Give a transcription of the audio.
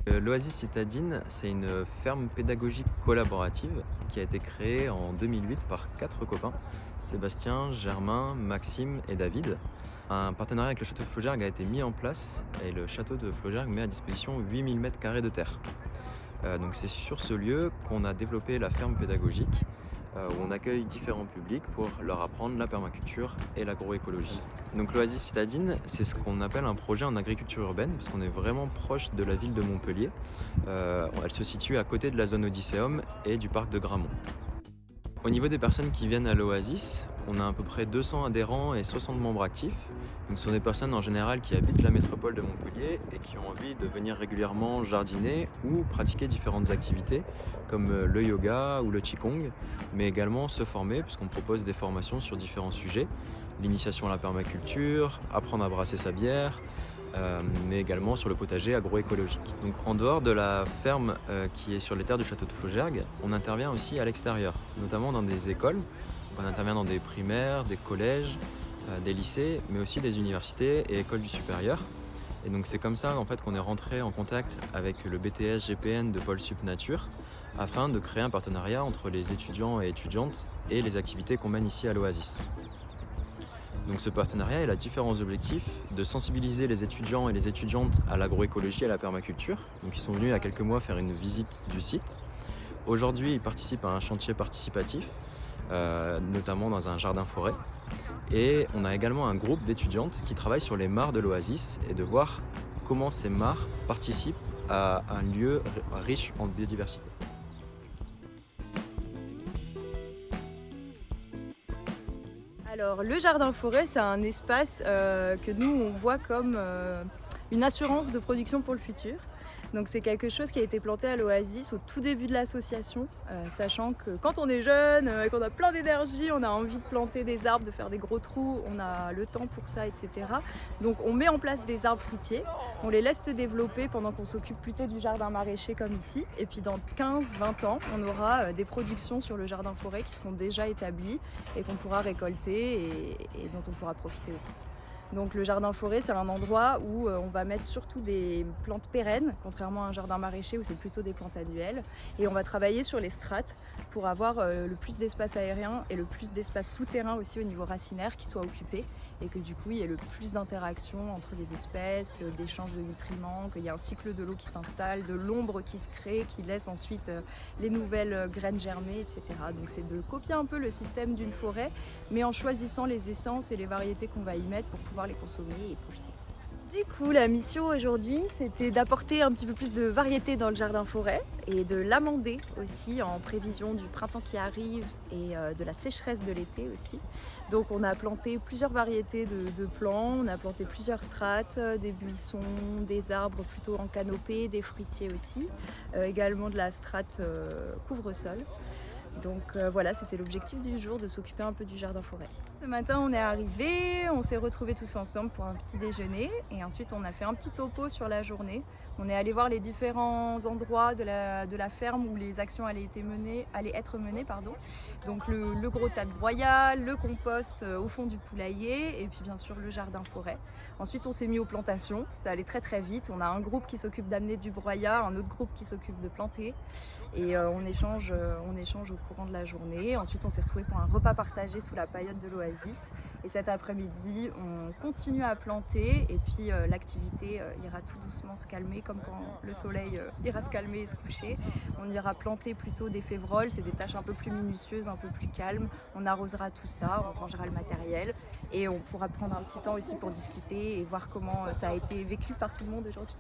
L'Oasis Citadine, c'est une ferme pédagogique collaborative qui a été créée en 2008 par 4 copains, Sébastien, Germain, Maxime et David. Un partenariat avec le château de Flaugergue a été mis en place et le château de Flaugergue met à disposition 8000 m² de terre. Donc c'est sur ce lieu qu'on a développé la ferme pédagogique où on accueille différents publics pour leur apprendre la permaculture et l'agroécologie. Donc l'Oasis Citadine, c'est ce qu'on appelle un projet en agriculture urbaine, parce qu'on est vraiment proche de la ville de Montpellier. Elle se situe à côté de la zone Odysseum et du parc de Gramont. Au niveau des personnes qui viennent à l'Oasis, on a à peu près 200 adhérents et 60 membres actifs. Donc ce sont des personnes en général qui habitent la métropole de Montpellier et qui ont envie de venir régulièrement jardiner ou pratiquer différentes activités comme le yoga ou le qigong, mais également se former puisqu'on propose des formations sur différents sujets. L'initiation à la permaculture, apprendre à brasser sa bière, mais également sur le potager agroécologique. Donc en dehors de la ferme qui est sur les terres du château de Flaugergue, on intervient aussi à l'extérieur, notamment dans des écoles. On intervient dans des primaires, des collèges, des lycées, mais aussi des universités et écoles du supérieur. Et donc c'est comme ça en fait qu'on est rentré en contact avec le BTS GPN de Pôle Sup Nature afin de créer un partenariat entre les étudiants et étudiantes et les activités qu'on mène ici à l'Oasis. Donc ce partenariat il a différents objectifs, de sensibiliser les étudiants et les étudiantes à l'agroécologie et à la permaculture. Donc ils sont venus il y a quelques mois faire une visite du site. Aujourd'hui ils participent à un chantier participatif, notamment dans un jardin-forêt. Et on a également un groupe d'étudiantes qui travaillent sur les mares de l'Oasis et de voir comment ces mares participent à un lieu riche en biodiversité. Alors le jardin-forêt, c'est un espace que nous on voit comme une assurance de production pour le futur. Donc c'est quelque chose qui a été planté à l'Oasis au tout début de l'association, sachant que quand on est jeune, qu'on a plein d'énergie, on a envie de planter des arbres, de faire des gros trous, on a le temps pour ça, etc. Donc on met en place des arbres fruitiers, on les laisse se développer pendant qu'on s'occupe plutôt du jardin maraîcher comme ici. Et puis dans 15-20 ans, on aura des productions sur le jardin-forêt qui seront déjà établies et qu'on pourra récolter et dont on pourra profiter aussi. Donc le jardin-forêt, c'est un endroit où on va mettre surtout des plantes pérennes, contrairement à un jardin maraîcher où c'est plutôt des plantes annuelles. Et on va travailler sur les strates pour avoir le plus d'espace aérien et le plus d'espace souterrain aussi au niveau racinaire qui soit occupé et que du coup il y ait le plus d'interactions entre les espèces, d'échanges de nutriments, qu'il y ait un cycle de l'eau qui s'installe, de l'ombre qui se crée, qui laisse ensuite les nouvelles graines germer, etc. Donc c'est de copier un peu le système d'une forêt, mais en choisissant les essences et les variétés qu'on va y mettre pour pouvoir les consommer et profiter. Du coup, la mission aujourd'hui, c'était d'apporter un petit peu plus de variété dans le jardin-forêt et de l'amender aussi en prévision du printemps qui arrive et de la sécheresse de l'été aussi. Donc on a planté plusieurs variétés de plants, on a planté plusieurs strates, des buissons, des arbres plutôt en canopée, des fruitiers aussi, également de la strate couvre-sol. Donc voilà, c'était l'objectif du jour, de s'occuper un peu du jardin-forêt. Ce matin, on est arrivés, on s'est retrouvés tous ensemble pour un petit déjeuner et ensuite on a fait un petit topo sur la journée. On est allé voir les différents endroits de la ferme où les actions allaient être menées. Donc le gros tas de broyat, le compost au fond du poulailler et puis bien sûr le jardin-forêt. Ensuite, on s'est mis aux plantations, ça allait très très vite. On a un groupe qui s'occupe d'amener du broyat, un autre groupe qui s'occupe de planter et on échange au courant de la journée. Ensuite, on s'est retrouvés pour un repas partagé sous la paillote de l'Oasis. Et cet après-midi, on continue à planter et puis l'activité ira tout doucement se calmer, comme quand le soleil ira se calmer et se coucher. On ira planter plutôt des févroles, c'est des tâches un peu plus minutieuses, un peu plus calmes. On arrosera tout ça, on rangera le matériel et on pourra prendre un petit temps aussi pour discuter et voir comment ça a été vécu par tout le monde aujourd'hui.